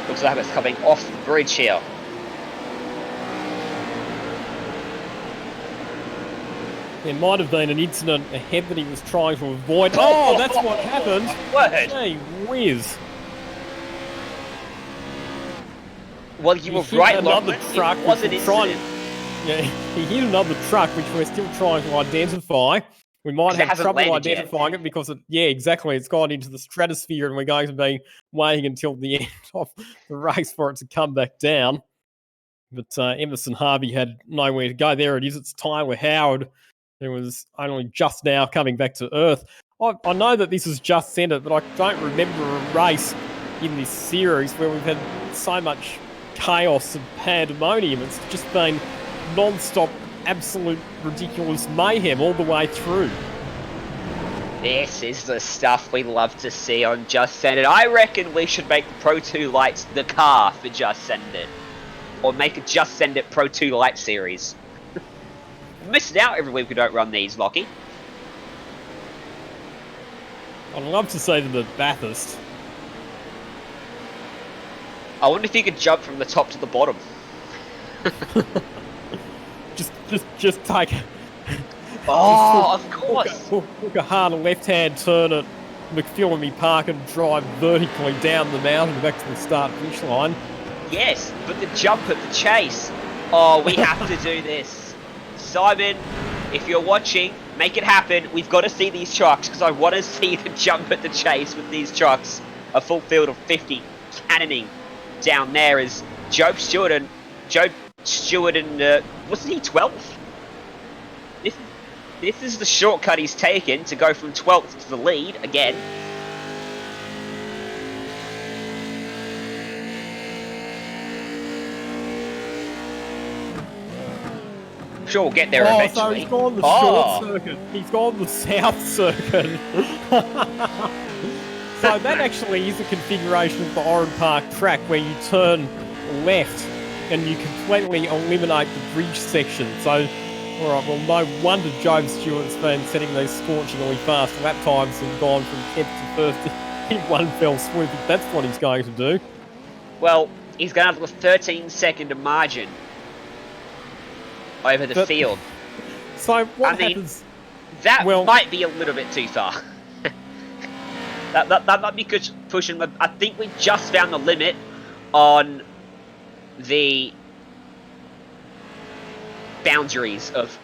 Looks like it's coming off the bridge here. There might have been an incident ahead that he was trying to avoid. Oh, that's what happened. Word. Gee whiz. Well, you were He hit right, another Lachlan. truck, It was an which we're trying- incident. Yeah, he hit another truck, which we're still trying to identify. We might 'Cause it have hasn't trouble landed yet. identifying it because, exactly, it's gone into the stratosphere and we're going to be waiting until the end of the race for it to come back down. But Emerson Harvey had nowhere to go. There it is. It's Tyler Howard, who was only just now coming back to Earth. I know that this is Just Send It, but I don't remember a race in this series where we've had so much chaos and pandemonium. It's just been non-stop, absolute ridiculous mayhem all the way through. This is the stuff we love to see on Just Send It. I reckon we should make Pro 2 Lights the car for Just Send It. Or make a Just Send It Pro 2 Light series. Missing out every week we don't run these, Lockie. I'd love to see them at Bathurst. I wonder if you could jump from the top to the bottom. Just take Oh, of course. Hook a hard left-hand turn at McPhillamy Park and drive vertically down the mountain back to the start-finish line. Yes, but the jump at the chase. Oh, we have to do this. Simon, if you're watching, make it happen. We've got to see these trucks because I want to see the jump at the chase with these trucks. A full field of 50 cannoning down there as Joe Stewart and wasn't he 12th? This is the shortcut he's taken to go from 12th to the lead again. I'm sure we'll get there eventually. So he's gone the short circuit. He's gone the south circuit. So that actually is a configuration of the Oran Park track where you turn left and you completely eliminate the bridge section. So, alright, well, no wonder Joe Stewart's been setting these scorchingly fast lap times and gone from 10th to first in one fell swoop. If that's what he's going to do. Well, he's going to have a 13-second margin over the field. So what happens? That might be a little bit too far. that might be pushing. I think we just found the limit on the boundaries of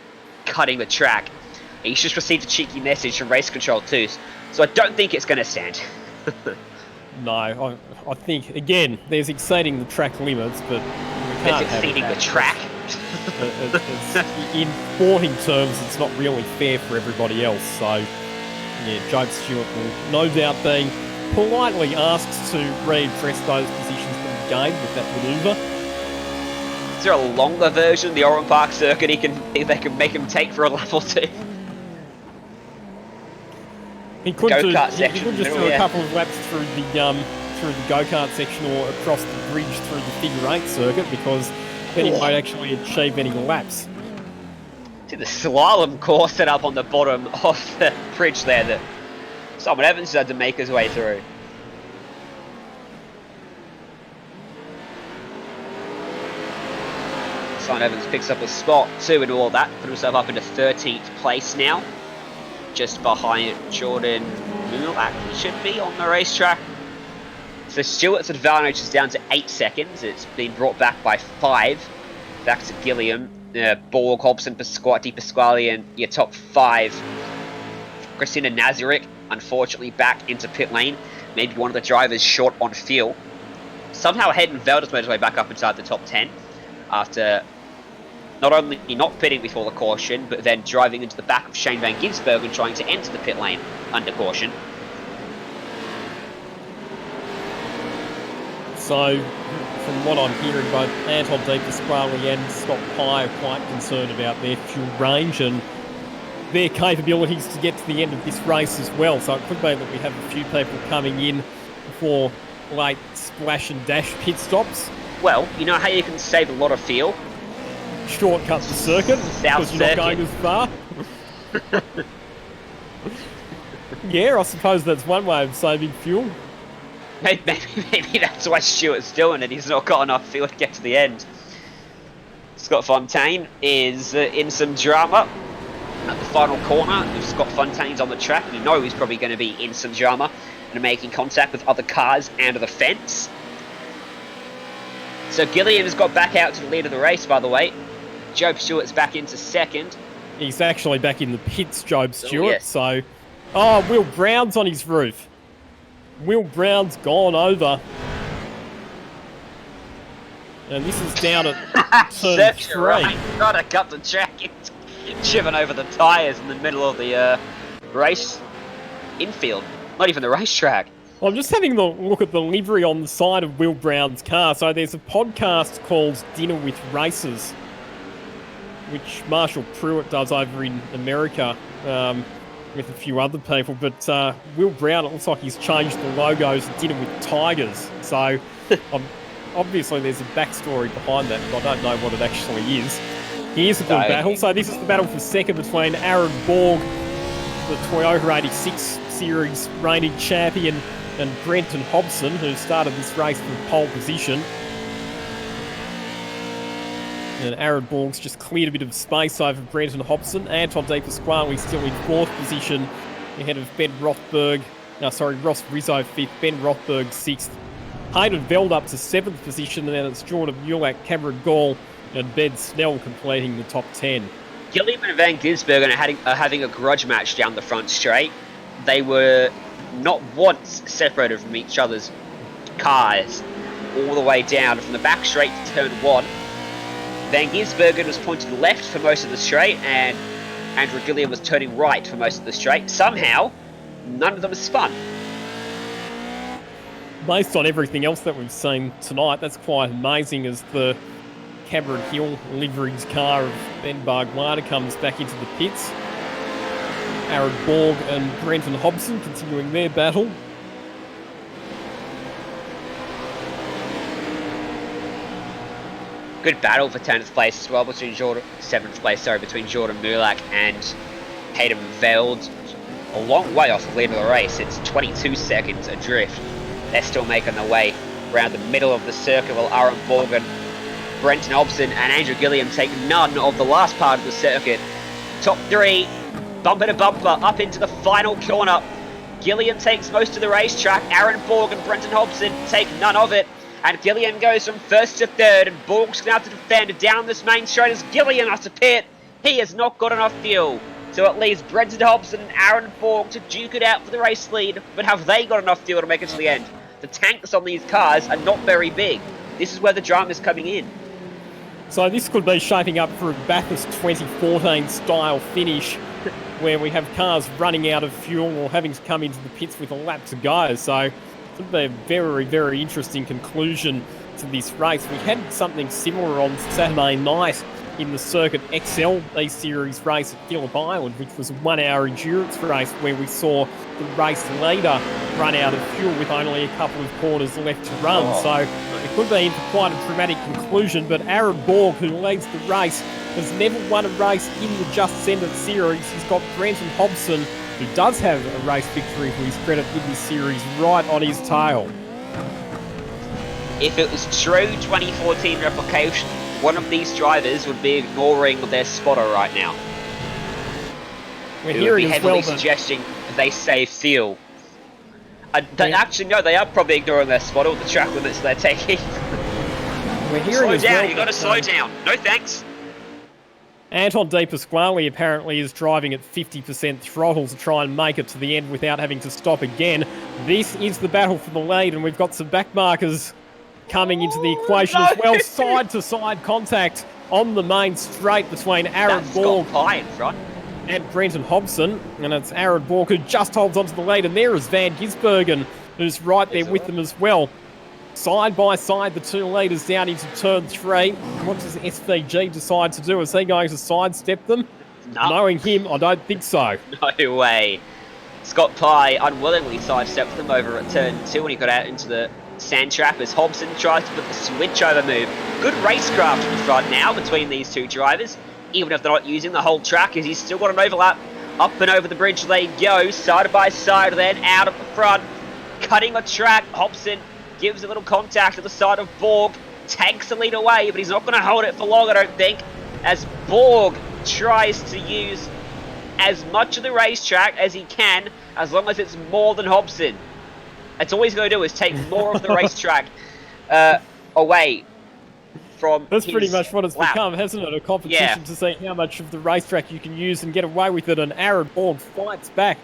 cutting the track. He's just received a cheeky message from Race Control 2, so I don't think it's going to stand. No, I think, again, there's exceeding the track limits, but we can't It's exceeding the track. In sporting terms, it's not really fair for everybody else. So, yeah, Joe Stewart will no doubt be politely asked to readdress those positions from the game with that manoeuvre. Is there a longer version of the Oran Park circuit they can make him take for a lap or two? He could just do a yeah. couple of laps through the go-kart section or across the bridge through the figure 8 circuit, because then he won't actually achieve any laps. To the slalom course set up on the bottom of the bridge there that Simon Evans had to make his way through. Simon Evans picks up a spot 2 and all that, put himself up into 13th place now. Just behind Jordan Mulak, he should be on the racetrack. So Stewart's advantage is down to 8 seconds. It's been brought back by 5. Back to Gilliam, Borg, Hobson, Di Pasquale, and your top 5. Christina Nazarick, unfortunately, back into pit lane. Maybe one of the drivers short on fuel. Somehow Hayden Velders made his way back up inside the top 10 after not only not pitting before the caution, but then driving into the back of Shane Van Gisbergen and trying to enter the pit lane under caution. So, from what I'm hearing, both Anton Di Pasquale and Scott Pye are quite concerned about their fuel range and their capabilities to get to the end of this race as well. So it could be that we have a few people coming in for late splash and dash pit stops. Well, you know how you can save a lot of fuel? Shortcut the circuit, because you're not going as far. Yeah, I suppose that's one way of saving fuel. Maybe that's why Stewart's doing it. He's not got enough fuel to get to the end. Scott Fontaine is in some drama at the final corner with Scott Fontaine's on the track. You know he's probably going to be in some drama and making contact with other cars and the fence. So Gilliam's got back out to the lead of the race, by the way. Job Stewart's back into second. He's actually back in the pits, Job Stewart. yes. So, oh, Will Brown's on his roof. Will Brown's gone over. And this is down at turn 3. Right. Gotta cut the track. It's chipping over the tyres in the middle of the race infield. Not even the racetrack. I'm just having a look at the livery on the side of Will Brown's car. So there's a podcast called Dinner with Races, which Marshall Pruitt does over in America with a few other people. But Will Brown, it looks like he's changed the logos to Dinner with Tigers. So obviously there's a backstory behind that, but I don't know what it actually is. Here's a good battle. So this is the battle for second between Aaron Borg, the Toyota 86 Series reigning champion, and Brenton Hobson, who started this race from pole position. And Aaron Borg's just cleared a bit of space over Brenton Hobson. Anton De Pasquale still in 4th position, ahead of Ben Rothberg. Ross Rizzo 5th, Ben Rothberg 6th. Hayden Veld up to 7th position, and then it's Jordan Mulak, Cameron Gall, and Ben Snell completing the top 10. Gilliam and Van Gisbergen are having a grudge match down the front straight. They were not once separated from each other's cars all the way down from the back straight to turn 1. Van Gisbergen was pointing left for most of the straight, and Andrew Gilliam was turning right for most of the straight. Somehow, none of them spun. Based on everything else that we've seen tonight, that's quite amazing as the Cameron Hill livery's car of Ben Barguana comes back into the pits. Aaron Borg and Brenton Hobson continuing their battle. Good battle for 10th place as well between Jordan, 7th place, between Jordan Mulak and Hayden Veld. A long way off the lead of the race. It's 22 seconds adrift. They're still making their way around the middle of the circuit while Aaron Borg and Brenton Hobson and Andrew Gilliam take none of the last part of the circuit. Top 3, bumper to bumper, up into the final corner. Gilliam takes most of the racetrack. Aaron Borg and Brenton Hobson take none of it. And Gilliam goes from 1st to 3rd, and Borg's going to have to defend down this main straight as Gilliam has to pit. He has not got enough fuel. So it leaves Brenton Hobson and Aaron Borg to duke it out for the race lead. But have they got enough fuel to make it to the end? The tanks on these cars are not very big. This is where the drama is coming in. So this could be shaping up for a Bathurst 2014 style finish, where we have cars running out of fuel or having to come into the pits with a lap to go. So it could be a very, very interesting conclusion to this race. We had something similar on Saturday night in the Circuit XL A-Series race at Phillip Island, which was a 1-hour endurance race where we saw the race leader run out of fuel with only a couple of corners left to run. So it could be into quite a dramatic conclusion, but Aaron Borg, who leads the race, has never won a race in the Just Send It series. He's got Brenton Hobson, who does have a race victory to his credit in this series, right on his tail. If it was true 2014 replication, one of these drivers would be ignoring their spotter right now. We're It would hearing be as well heavily that suggesting they save fuel. Actually, no, they are probably ignoring their spotter with the track limits they're taking. we're hearing Slow as down, well you gotta that, slow down. No thanks. Anton De Pasquale apparently is driving at 50% throttle to try and make it to the end without having to stop again. This is the battle for the lead, and we've got some backmarkers coming into the equation as well. Side-to-side contact on the main straight between Aaron That's Borg got high in front. and Brenton Hobson. And it's Aaron Borg who just holds onto the lead, and there is Van Gisbergen, who's right there with them as well. Side by side, the two leaders down into turn 3. What does SVG decide to do? Is he going to sidestep them? No. Knowing him, I don't think so. No way. Scott Pye unwillingly sidestepped them over at turn 2 when he got out into the sand trap as Hobson tries to put the switch over move. Good racecraft in the front now between these two drivers, even if they're not using the whole track, as he's still got an overlap. Up and over the bridge they go, side by side, then out at the front, cutting the track. Hobson gives a little contact at the side of Borg, takes the lead away, but he's not going to hold it for long, I don't think, as Borg tries to use as much of the racetrack as he can, as long as it's more than Hobson. That's all he's going to do is take more of the racetrack away from That's his pretty much what it's lap. become, hasn't it? A competition to see how much of the racetrack you can use and get away with it. And Aaron Borg fights back.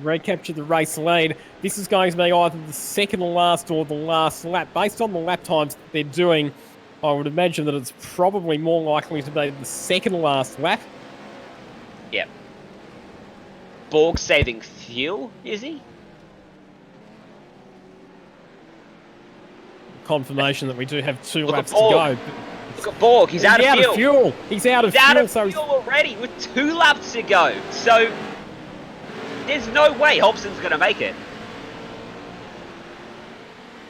Recapture the race lead. This is going to be either the second to last or the last lap. Based on the lap times that they're doing, I would imagine that it's probably more likely to be the second to last lap. Yep. Borg saving fuel, is he? Confirmation that we do have 2 Look laps at to Borg. go. Look at Borg, he's out of fuel. He's out of He's out fuel. of So fuel already with 2 laps to go. So there's no way Hobson's going to make it.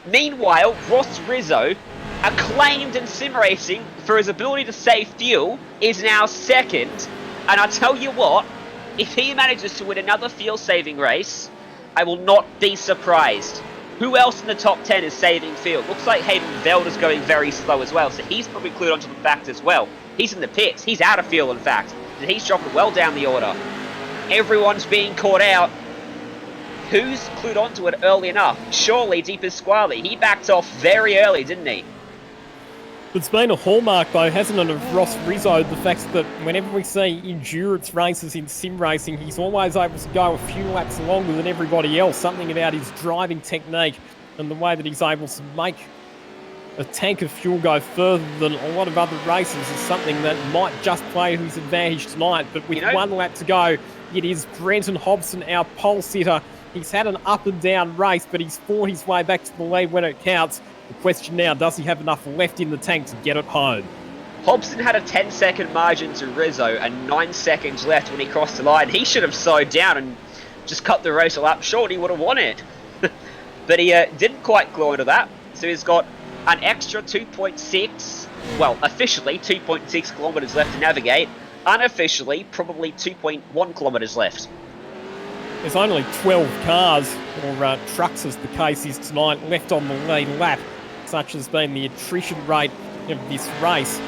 Meanwhile, Ross Rizzo, acclaimed in sim racing for his ability to save fuel, is now second. And I tell you what, if he manages to win another fuel-saving race, I will not be surprised. Who else in the top 10 is saving fuel? Looks like Hayden Veld is going very slow as well, so he's probably clued onto the fact as well. He's in the pits. He's out of fuel, in fact. And he's dropping well down the order. Everyone's being caught out. Who's clued onto it early enough? Surely Di Pasquale. He backed off very early, didn't he? It's been a hallmark, though, hasn't it, of Ross Rizzo, the fact that whenever we see endurance races in sim racing, he's always able to go a few laps longer than everybody else. Something about his driving technique and the way that he's able to make a tank of fuel go further than a lot of other races is something that might just play to his advantage tonight. But with 1 lap to go, it is Brenton Hobson, our pole sitter. He's had an up and down race, but he's fought his way back to the lead when it counts. The question now, does he have enough left in the tank to get it home? Hobson had a 10-second margin to Rizzo and 9 seconds left when he crossed the line. He should have slowed down and just cut the race a lap short. He would have won it. But he didn't quite glow into that. So he's got an extra 2.6, well, officially 2.6 kilometres left to navigate. Unofficially, probably 2.1 kilometres left. There's only 12 cars, or trucks as the case is tonight, left on the lead lap. Such has been the attrition rate of this race.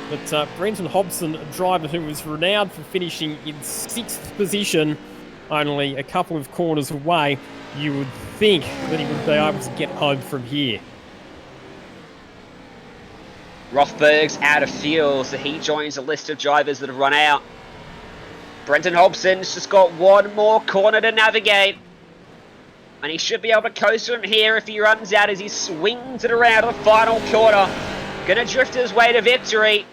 But Brenton Hobson, a driver who was renowned for finishing in 6th position, only a couple of corners away, you would think that he would be able to get home from here. Rothberg's out of fuel, so he joins a list of drivers that have run out. Brenton Hobson's just got 1 more corner to navigate. And he should be able to coast from here if he runs out as he swings it around the final corner. Gonna drift his way to victory.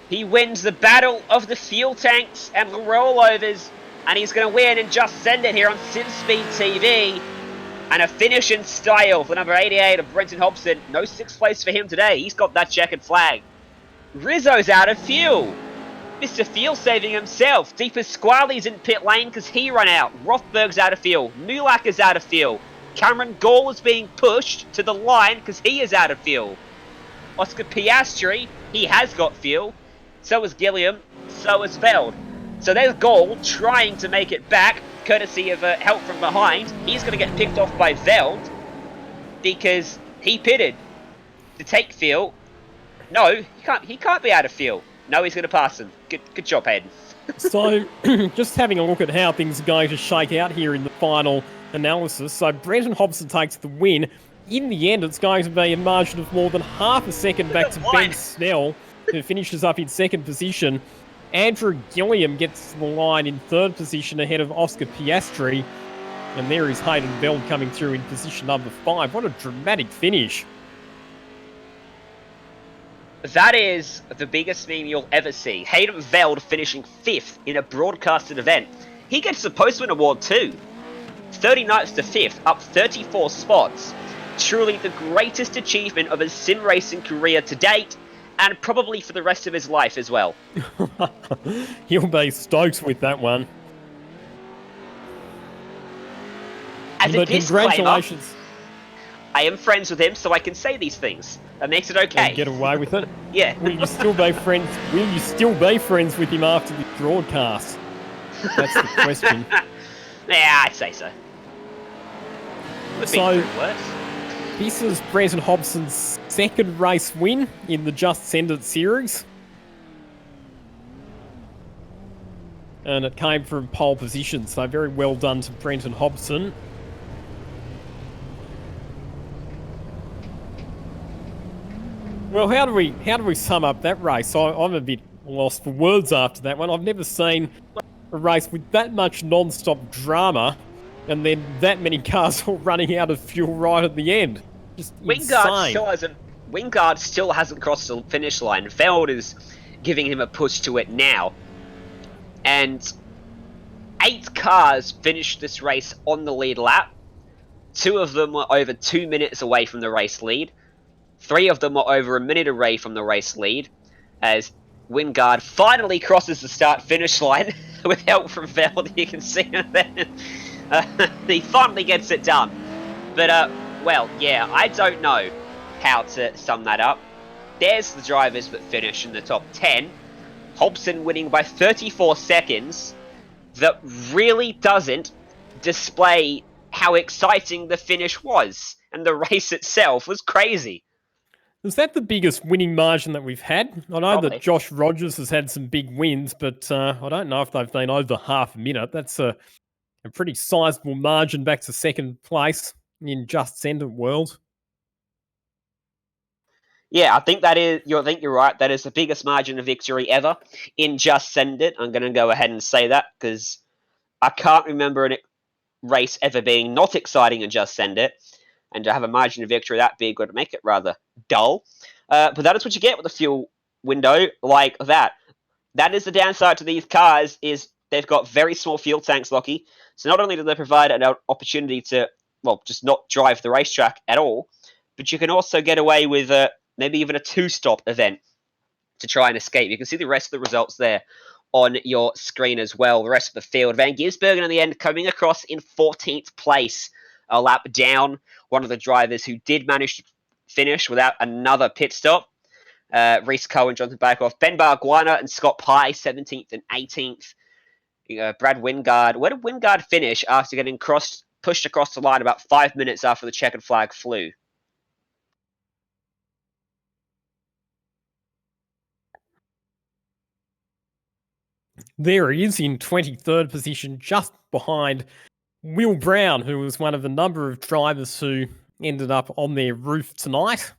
He wins the battle of the fuel tanks and the rollovers. And he's gonna win and just send it here on SimSpeed TV. And a finish in style for number 88 of Brenton Hobson. No 6th place for him today. He's got that checkered flag. Rizzo's out of fuel. Mr. Fuel saving himself. Di Pasquale's in pit lane because he ran out. Rothberg's out of fuel. Mulak is out of fuel. Cameron Gall is being pushed to the line because he is out of fuel. Oscar Piastri, he has got fuel. So is Gilliam. So is Veld. So there's Gall trying to make it back, courtesy of help from behind. He's going to get picked off by Veld because he pitted to take fuel. No, he can't be out of fuel. No, he's going to pass him. Good job, Hayden. So, just having a look at how things are going to shake out here in the final analysis. So, Brenton Hobson takes the win. In the end, it's going to be a margin of more than half a second back to Ben Snell, who finishes up in 2nd position. Andrew Gilliam gets to the line in 3rd position ahead of Oscar Piastri. And there is Hayden Veld coming through in position number 5. What a dramatic finish. That is the biggest meme you'll ever see. Hayden Veld finishing 5th in a broadcasted event. He gets the Postman Award too. 39th to 5th, up 34 spots. Truly the greatest achievement of his sim racing career to date, and probably for the rest of his life as well. He'll be stoked with that one. As but a disclaimer, congratulations. I am friends with him, so I can say these things. That makes it okay. And get away with it? Yeah. Will you still be friends? Will you still be friends with him after the broadcast? That's the question. Yeah, I'd say so. Would be worse. This is Brenton Hobson's 2nd race win in the Just Send It series. and it came from pole position. So very well done to Brenton Hobson. Well, how do we sum up that race? I'm a bit lost for words after that one. I've never seen a race with that much non-stop drama and then that many cars all running out of fuel right at the end. Just insane. Wingard still hasn't crossed the finish line. Feld is giving him a push to it now. And 8 cars finished this race on the lead lap. 2 of them were over 2 minutes away from the race lead. 3 of them were over a minute away from the race lead, as Wingard finally crosses the start-finish line with help from Veld. You can see him there. He finally gets it done. But, well, yeah, I don't know how to sum that up. There's the drivers that finish in the top 10. Hobson winning by 34 seconds. That really doesn't display how exciting the finish was. And the race itself was crazy. Is that the biggest winning margin that we've had? I know Probably. that Josh Rogers has had some big wins, but I don't know if they've been over half a minute. That's a pretty sizable margin back to second place in Just Send It world. Yeah, I think you're right. That is the biggest margin of victory ever in Just Send It. I'm going to go ahead and say that because I can't remember a race ever being not exciting in Just Send It. And to have a margin of victory that big would make it rather dull. But that is what you get with a fuel window like that. That is the downside to these cars, is they've got very small fuel tanks, Lockie. So not only do they provide an opportunity to, well, just not drive the racetrack at all, but you can also get away with maybe even a 2-stop event to try and escape. You can see the rest of the results there on your screen as well. The rest of the field. Van Gisbergen in the end coming across in 14th place. A lap down, one of the drivers who did manage to finish without another pit stop. Reese Cohen, Jonathan Backoff, Ben Barguana and Scott Pye, 17th and 18th. Brad Wingard. Where did Wingard finish after getting pushed across the line about 5 minutes after the checkered flag flew? There he is in 23rd position, just behind Will Brown, who was one of a number of drivers who ended up on their roof tonight.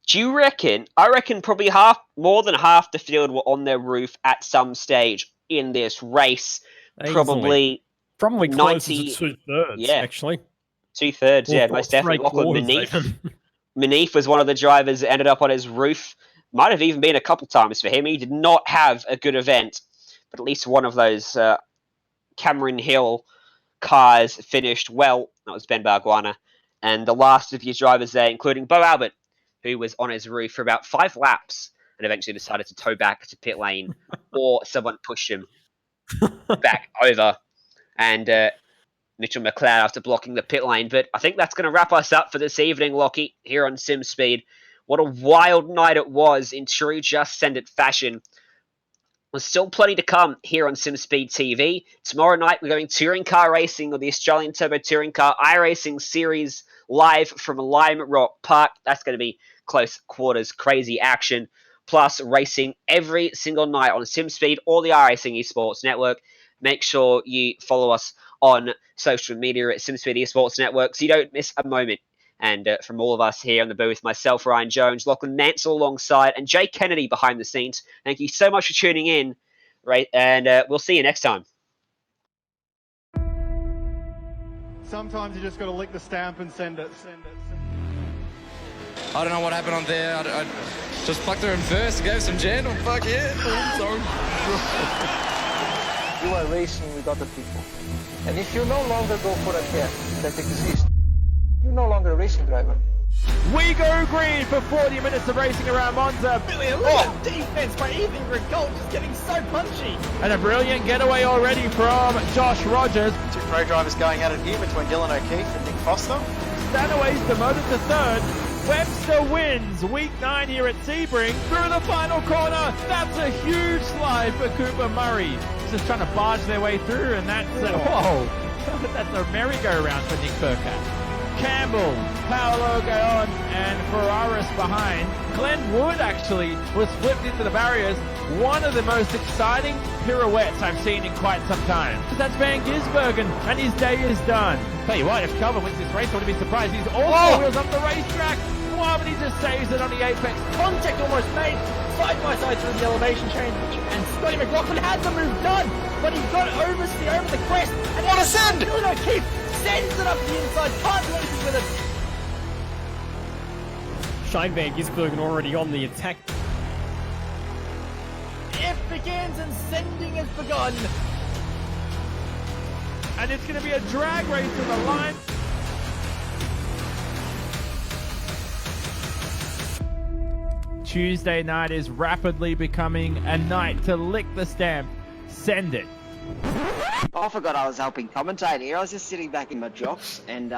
Do you reckon? I reckon probably more than half the field were on their roof at some stage in this race. Easily. Probably closer 90, to 2/3, yeah. actually. 2/3, yeah, most definitely. Lachlan Manif was one of the drivers that ended up on his roof. Might have even been a couple times for him. He did not have a good event, but at least one of those Cameron Hill cars finished well. That was Ben Barguana. And the last of his drivers there, including Bo Albert, who was on his roof for about 5 laps and eventually decided to tow back to pit lane, or someone pushed him back over. And Mitchell McLeod after blocking the pit lane. But I think that's going to wrap us up for this evening, Lockie, here on SimSpeed. What a wild night it was in true Just Send It fashion. There's still plenty to come here on SimSpeed TV. Tomorrow night, we're going touring car racing with the Australian Turbo Touring Car iRacing Series live from Lime Rock Park. That's going to be close quarters, crazy action. Plus, racing every single night on SimSpeed or the iRacing Esports Network. Make sure you follow us on social media at SimSpeed Esports Network so you don't miss a moment. And from all of us here on the booth, myself, Ryan Jones, Lachlan Mansell alongside, and Jay Kennedy behind the scenes. Thank you so much for tuning in, right? And we'll see you next time. Sometimes you just got to lick the stamp and send it. I don't know what happened on there. I just plucked her in first, gave some gen. Oh, fuck yeah. Sorry. You are racing with other people. And if you no longer go for a test that exists, you're no longer a racing driver. We go green for 40 minutes of racing around Monza. Brilliant. Look at defense by Ethan Rigault, just getting so punchy. And a brilliant getaway already from Josh Rogers. 2 pro drivers going at it here between Dylan O'Keefe and Nick Foster. Stanaway's demoted to 3rd. Webster wins week 9 here at Sebring through the final corner. That's a huge slide for Cooper Murray. Just trying to barge their way through, and that's whoa. That's a merry-go-round for Nick Percat. Campbell, Paolo Gaon, and Ferraris behind. Glenn Wood actually was flipped into the barriers. One of the most exciting pirouettes I've seen in quite some time. That's Van Gisbergen, and his day is done. Tell you what, if Calvin wins this race, I wouldn't be surprised. He's all four wheels up the racetrack. Wow, but he just saves it on the apex. Contact almost made, side by side through the elevation change, and Scotty McLaughlin had the move done, but he got over the crest, and What a send! Dylan O'Keefe sends it up the inside, can't do anything with it. Shane Van Gisbergen already on the attack. It begins and sending has begun. And it's going to be a drag race to the line. Tuesday night is rapidly becoming a night to lick the stamp. Send it. Oh, I forgot I was helping commentate here. I was just sitting back in my jocks and